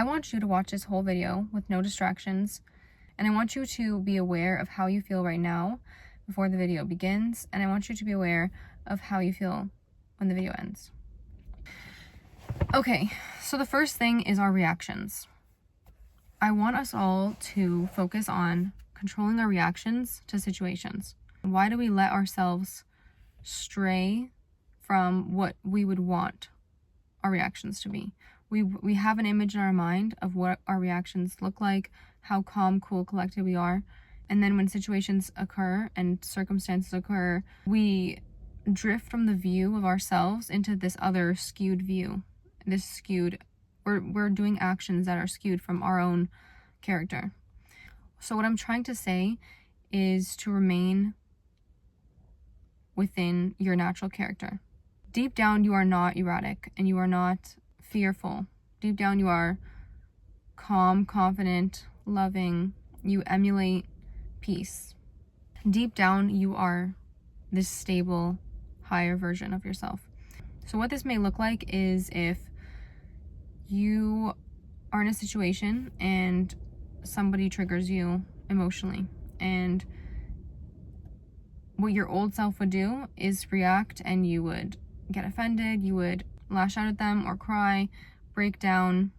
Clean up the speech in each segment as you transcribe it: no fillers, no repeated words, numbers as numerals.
want you to watch this whole video with no distractions, and I want you to be aware of how you feel right now before the video begins, and I want you to be aware of how you feel when the video ends. Okay, so the first thing is our reactions. I want us all to focus on controlling our reactions to situations. Why do we let ourselves stray from what we would want our reactions to be? We have an image in our mind of what our reactions look like, how calm, cool, collected we are. And then when situations occur and circumstances occur, we drift from the view of ourselves into this other skewed view. We're doing actions that are skewed from our own character. So what I'm trying to say is to remain within your natural character. Deep down, you are not erratic and you are not fearful. Deep down, you are calm, confident, loving. You emulate peace. Deep down, you are this stable, higher version of yourself. So what this may look like is if you are in a situation and somebody triggers you emotionally, and what your old self would do is react, and you would get offended, you would lash out at them or cry, break down.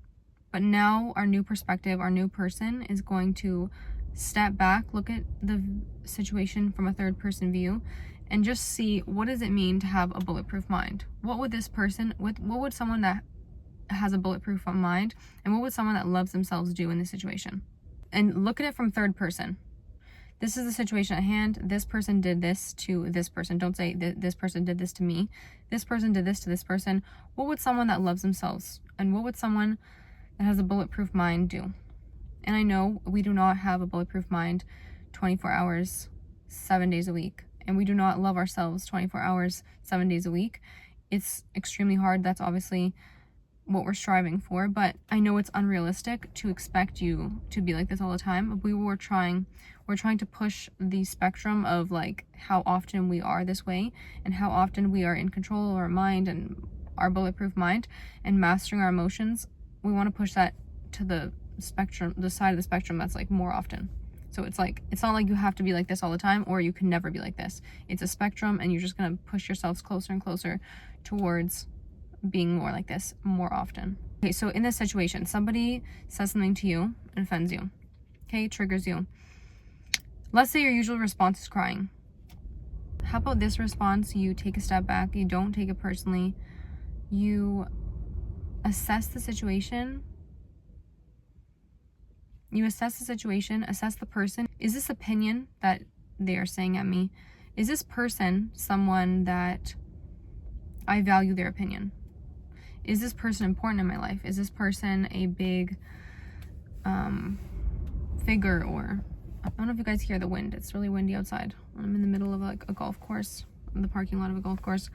But now our new perspective, our new person is going to step back, look at the situation from a third person view, and just see, what does it mean to have a bulletproof mind? What would someone that has a bulletproof mind, and what would someone that loves themselves do in this situation? And look at it from third person. This is the situation at hand. This person did this to this person. Don't say this person did this to me. This person did this to this person. What would someone that loves themselves, and what would someone that has a bulletproof mind do? And I know we do not have a bulletproof mind 24 hours, 7 days a week. And we do not love ourselves 24 hours, 7 days a week. It's extremely hard. That's obviously what we're striving for. But I know it's unrealistic to expect you to be like this all the time. We're trying to push the spectrum of like how often we are this way and how often we are in control of our mind and our bulletproof mind and mastering our emotions. We want to push that to the spectrum, the side of the spectrum that's like more often. So it's not like you have to be like this all the time, or you can never be like this. It's a spectrum, and you're just going to push yourselves closer and closer towards being more like this more often. Okay, so in this situation, somebody says something to you and offends you. Okay, triggers you. Let's say your usual response is crying. How about this response? You take a step back. You don't take it personally. You assess the situation. Assess the person. Is this opinion that they are saying at me, is this person someone that I value their opinion? Is this person important in my life? Is this person a big figure? Or I don't know if you guys hear the wind. It's really windy outside. I'm in the middle of like a golf course, in the parking lot of a golf course.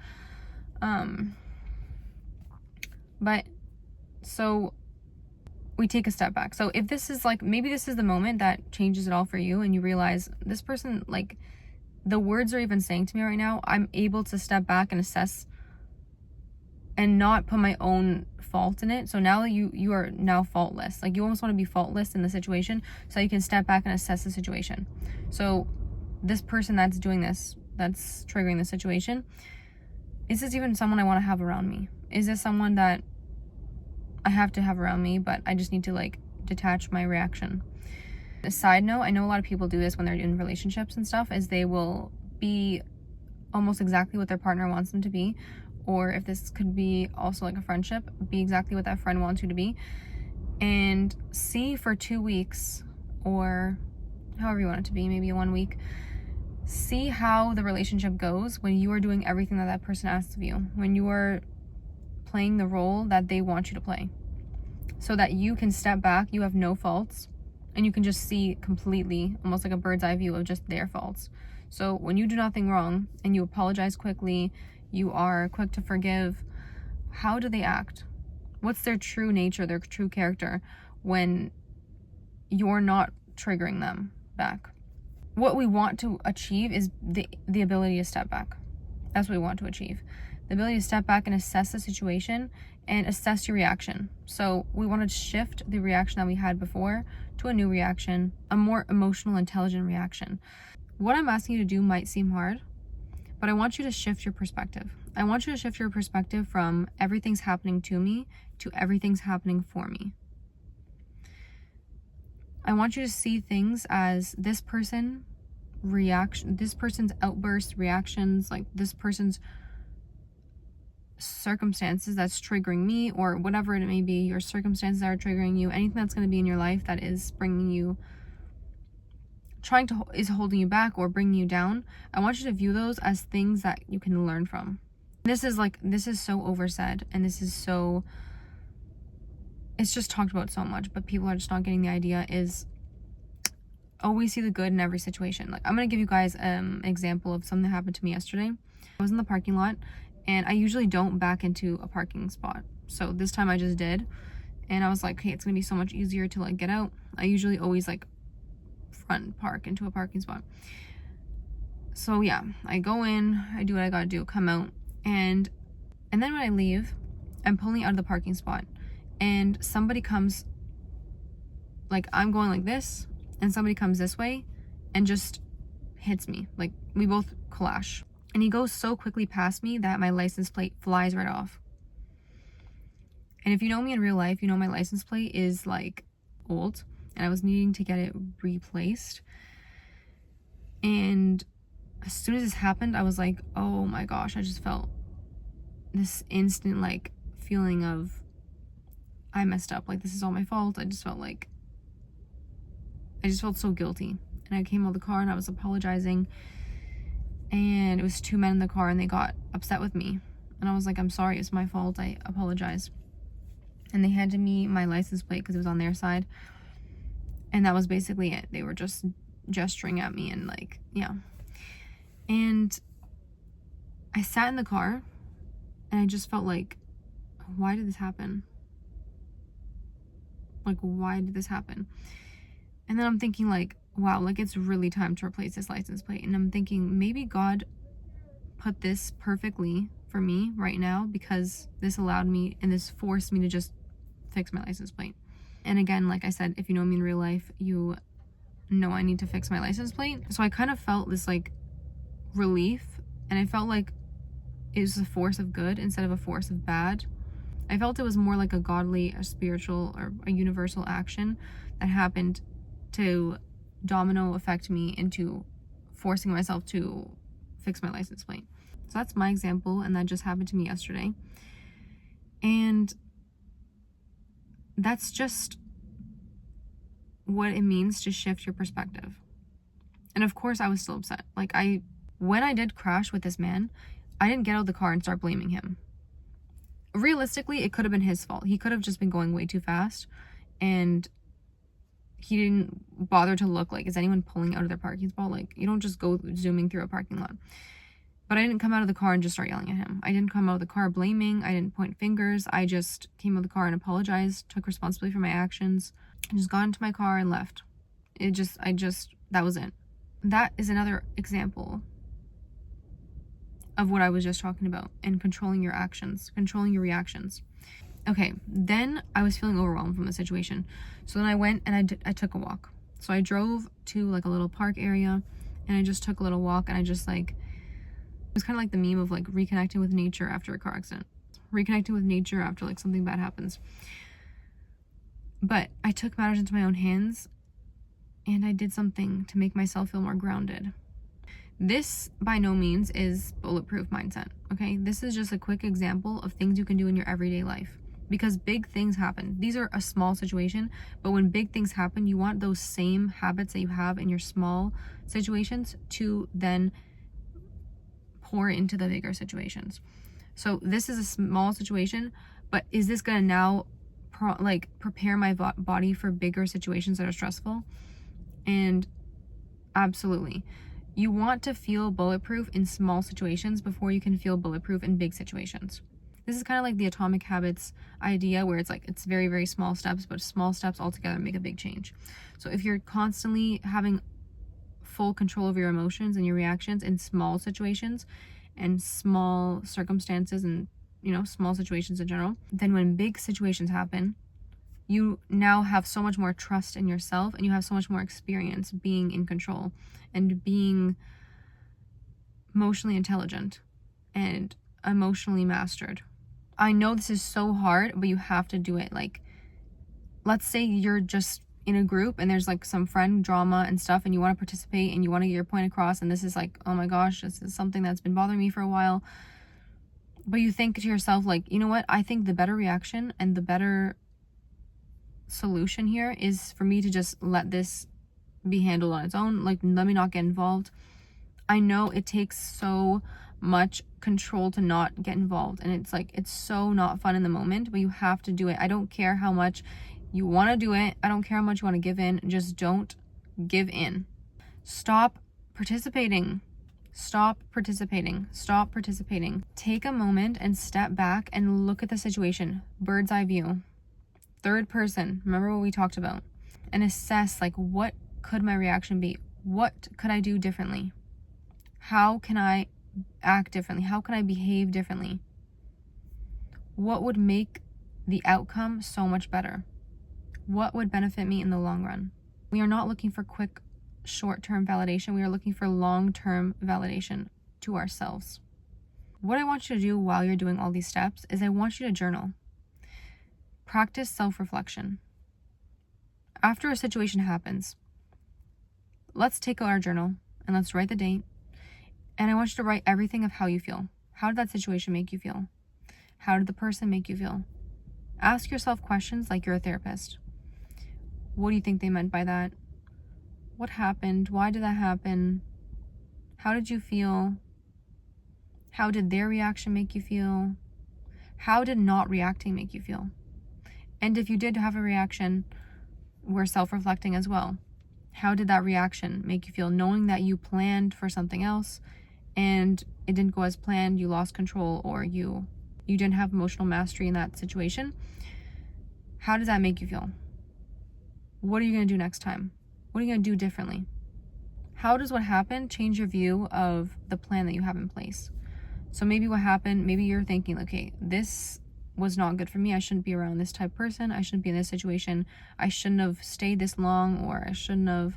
But so we take a step back. So if this is like, maybe this is the moment that changes it all for you, and you realize this person, like, the words they're even saying to me right now, I'm able to step back and assess and not put my own fault in it. So now you are now faultless. Like, you almost want to be faultless in the situation so you can step back and assess the situation. So this person that's doing this, that's triggering the situation, is this even someone I want to have around me? Is this someone that I have to have around me, but I just need to like detach my reaction? A side note, I know a lot of people do this when they're in relationships and stuff, is they will be almost exactly what their partner wants them to be. Or if this could be also like a friendship, be exactly what that friend wants you to be. And see for 2 weeks, or however you want it to be, maybe 1 week, see how the relationship goes when you are doing everything that person asks of you, when you are playing the role that they want you to play, so that you can step back, you have no faults, and you can just see completely, almost like a bird's eye view of just their faults. So when you do nothing wrong and you apologize quickly, you are quick to forgive, how do they act? What's their true nature, their true character, when you're not triggering them back? What we want to achieve is the ability to step back. That's what we want to achieve. the ability to step back and assess the situation and assess your reaction. So we want to shift the reaction that we had before to a new reaction, a more emotional, intelligent reaction. What I'm asking you to do might seem hard, but I want you to shift your perspective. I want you to shift your perspective from everything's happening to me to everything's happening for me. I want you to see things as this person's outbursts, reactions, like this person's circumstances that's triggering me, or whatever it may be, your circumstances that are triggering you, anything that's going to be in your life that is bringing you, is holding you back or bringing you down. I want you to view those as things that you can learn from. This is so oversaid, and it's just talked about so much, but people are just not getting the idea, is always see the good in every situation. Like, I'm going to give you guys an example of something that happened to me yesterday. I was in the parking lot, and I usually don't back into a parking spot. So this time I just did. And I was like, hey, it's going to be so much easier to like get out. I usually always like front park into a parking spot. So yeah, I go in, I do what I got to do, come out. And then when I leave, I'm pulling out of the parking spot. And somebody comes, like I'm going like this, and somebody comes this way and just hits me. Like we both clash. And he goes so quickly past me that my license plate flies right off. And if you know me in real life, you know my license plate is like old, and I was needing to get it replaced. And as soon as this happened, I was like, oh my gosh, I just felt this instant like feeling of I messed up. Like, this is all my fault. I just felt so guilty. And I came out of the car and I was apologizing. And it was two men in the car, and they got upset with me. And I was like, I'm sorry, it's my fault. I apologize. And they handed me my license plate because it was on their side. And that was basically it. They were just gesturing at me and like, yeah. And I sat in the car and I just felt like, why did this happen? Like, why did this happen? And then I'm thinking like, wow, like it's really time to replace this license plate. And I'm thinking maybe God put this perfectly for me right now, because this allowed me and this forced me to just fix my license plate. And again, like I said, if you know me in real life, you know I need to fix my license plate. So I kind of felt this like relief, and I felt like it was a force of good instead of a force of bad. I felt it was more like a godly, a spiritual, or a universal action that happened to domino affect me into forcing myself to fix my license plate. So that's my example, and that just happened to me yesterday. And that's just what it means to shift your perspective. And of course I was still upset. Like when I did crash with this man, I didn't get out of the car and start blaming him. Realistically, it could have been his fault. He could have just been going way too fast, and he didn't bother to look like, is anyone pulling out of their parking spot? Like, you don't just go zooming through a parking lot. But I didn't come out of the car and just start yelling at him. I didn't come out of the car blaming. I didn't point fingers. I just came out of the car and apologized, took responsibility for my actions, and just got into my car and left. That was it. That is another example of what I was just talking about, and controlling your actions, controlling your reactions. Okay, then I was feeling overwhelmed from the situation. So then I went and I took a walk. So I drove to like a little park area, and I just took a little walk, and I just like, it was kind of like the meme of like reconnecting with nature after a car accident, reconnecting with nature after like something bad happens. But I took matters into my own hands, and I did something to make myself feel more grounded. This by no means is bulletproof mindset, okay? This is just a quick example of things you can do in your everyday life, because big things happen. These are a small situation, but when big things happen, you want those same habits that you have in your small situations to then pour into the bigger situations. So this is a small situation, but is this gonna now prepare my body for bigger situations that are stressful? And absolutely. You want to feel bulletproof in small situations before you can feel bulletproof in big situations. This is kind of like the Atomic Habits idea, where it's like, it's very, very small steps, but small steps altogether make a big change. So if you're constantly having full control of your emotions and your reactions in small situations, and small circumstances and, small situations in general, then when big situations happen, you now have so much more trust in yourself, and you have so much more experience being in control and being emotionally intelligent and emotionally mastered. I know this is so hard, but you have to do it. Like, let's say you're just in a group and there's like some friend drama and stuff, and you want to participate and you want to get your point across, and this is like, oh my gosh, this is something that's been bothering me for a while. But you think to yourself, like, you know what? I think the better reaction and the better solution here is for me to just let this be handled on its own. Like, let me not get involved. I know it takes so much control to not get involved, and it's like, it's so not fun in the moment, but you have to do it. I don't care how much you want to do it. I don't care how much you want to give in. Just don't give in. Stop participating. Stop participating. Stop participating. Take a moment and step back and look at the situation. Bird's eye view. Third person. Remember what we talked about. And assess, like, what could my reaction be? What could I do differently? How can I act differently? How can I behave differently? What would make the outcome so much better? What would benefit me in the long run? We are not looking for quick, short-term validation. We are looking for long-term validation to ourselves. What I want you to do while you're doing all these steps is I want you to journal. Practice self-reflection. After a situation happens, let's take out our journal and let's write the date. And I want you to write everything of how you feel. How did that situation make you feel? How did the person make you feel? Ask yourself questions like you're a therapist. What do you think they meant by that? What happened? Why did that happen? How did you feel? How did their reaction make you feel? How did not reacting make you feel? And if you did have a reaction, we're self-reflecting as well. How did that reaction make you feel, knowing that you planned for something else and it didn't go as planned, you lost control, or you didn't have emotional mastery in that situation? How does that make you feel? What are you going to do next time? What are you going to do differently? How does what happened change your view of the plan that you have in place? So maybe what happened, maybe you're thinking, okay, this was not good for me. I shouldn't be around this type of person. I shouldn't be in this situation. I shouldn't have stayed this long, or I should have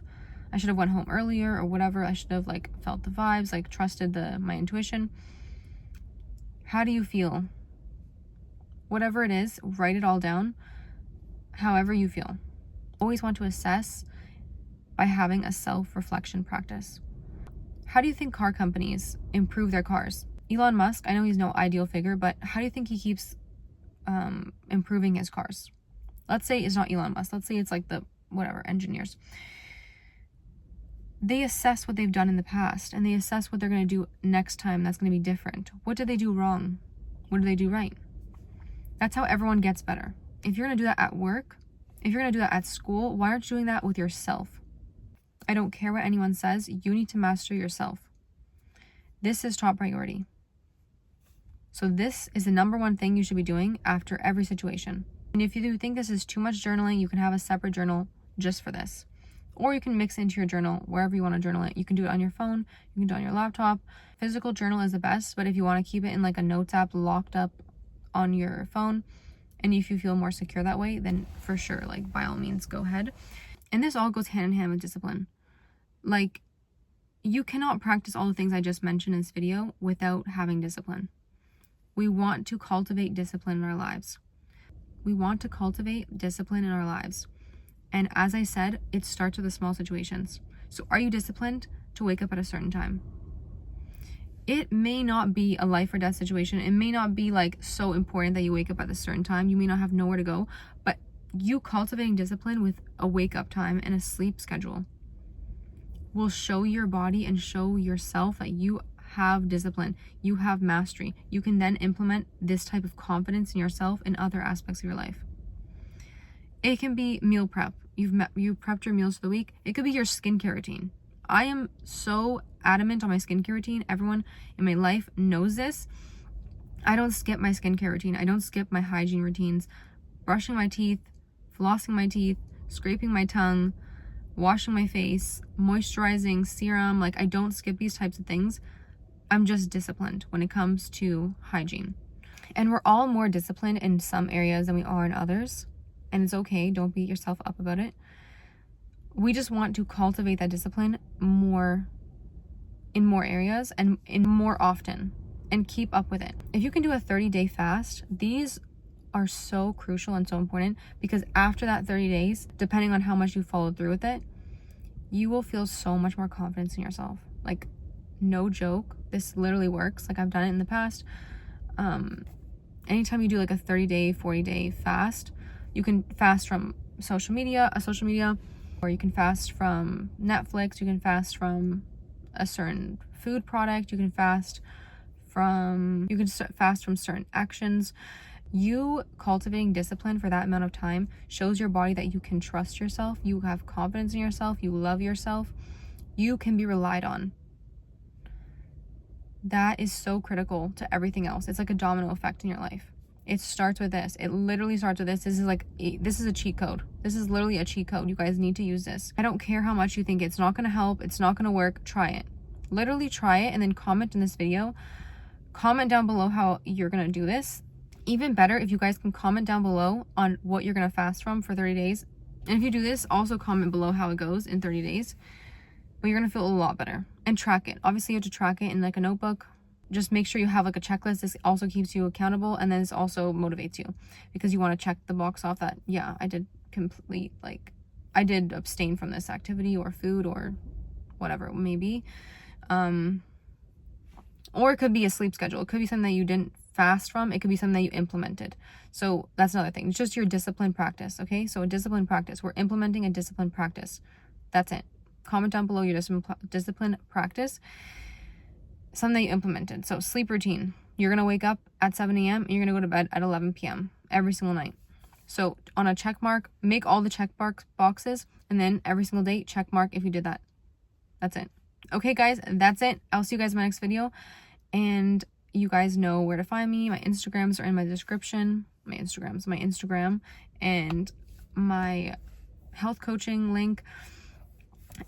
went home earlier, or whatever. I should have like felt the vibes, like trusted my intuition. How do you feel? Whatever it is, write it all down. However you feel. Always want to assess by having a self-reflection practice. How do you think car companies improve their cars? Elon Musk, I know he's no ideal figure, but how do you think he keeps improving his cars? Let's say it's not Elon Musk. Let's say it's like the engineers. They assess what they've done in the past, and they assess what they're going to do next time that's going to be different. What did they do wrong? What do they do right? That's how everyone gets better. If you're going to do that at work, if you're going to do that at school, why aren't you doing that with yourself? I don't care what anyone says. You need to master yourself. This is top priority. So this is the number one thing you should be doing after every situation. And if you think this is too much journaling, you can have a separate journal just for this. Or you can mix into your journal wherever you want to journal it. You can do it on your phone. You can do it on your laptop. Physical journal is the best, but if you want to keep it in like a notes app locked up on your phone, and if you feel more secure that way, then for sure, like, by all means, go ahead. And this all goes hand in hand with discipline. Like, you cannot practice all the things I just mentioned in this video without having discipline. We want to cultivate discipline in our lives. We want to cultivate discipline in our lives. And as I said, it starts with the small situations. So are you disciplined to wake up at a certain time? It may not be a life or death situation. It may not be like so important that you wake up at a certain time. You may not have nowhere to go, but you cultivating discipline with a wake up time and a sleep schedule will show your body and show yourself that you have discipline. You have mastery. You can then implement this type of confidence in yourself in other aspects of your life. It can be meal prep. You've prepped your meals for the week. It could be your skincare routine. I am so adamant on my skincare routine. Everyone in my life knows this. I don't skip my skincare routine. I don't skip my hygiene routines. Brushing my teeth, flossing my teeth, scraping my tongue, washing my face, moisturizing, serum. Like, I don't skip these types of things I'm just disciplined when it comes to hygiene. And we're all more disciplined in some areas than we are in others. And it's okay. Don't beat yourself up about it. We just want to cultivate that discipline more in more areas and in more often, and keep up with it. If you can do a 30-day fast, these are so crucial and so important, because after that 30 days, depending on how much you followed through with it, you will feel so much more confidence in yourself. Like, no joke, this literally works. Like, I've done it in the past. Anytime you do like a 30-day, 40-day fast, you can fast from social media, or you can fast from Netflix, you can fast from a certain food product, you can fast from certain actions. You cultivating discipline for that amount of time shows your body that you can trust yourself, you have confidence in yourself, you love yourself, you can be relied on. That is so critical to everything else. It's like a domino effect in your life. It starts with this. It literally starts with this. This is a cheat code. This is literally a cheat code. You guys need to use this. I don't care how much you think it's not going to help, it's not going to work. Try it. Literally try it, and then comment in this video. Comment down below how you're going to do this. Even better if you guys can comment down below on what you're going to fast from for 30 days. And if you do this, also comment below how it goes in 30 days. But you're going to feel a lot better. And track it. Obviously, you have to track it in like a notebook. Just make sure you have like a checklist. This also keeps you accountable, and then this also motivates you, because you want to check the box off that, yeah, I did abstain from this activity or food or whatever it may be. Or it could be a sleep schedule. It could be something that you didn't fast from. It could be something that you implemented. So that's another thing. It's just your discipline practice, okay? So a discipline practice. We're implementing a discipline practice. That's it. Comment down below your discipline practice. Something that you implemented. So sleep routine. You're going to wake up at 7 a.m. and you're going to go to bed at 11 p.m. every single night. So on a check mark, make all the check boxes, and then every single day, check mark if you did that. That's it. Okay, guys, that's it. I'll see you guys in my next video. And you guys know where to find me. My Instagrams are in my description. My Instagram, and my health coaching link.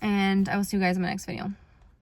And I will see you guys in my next video.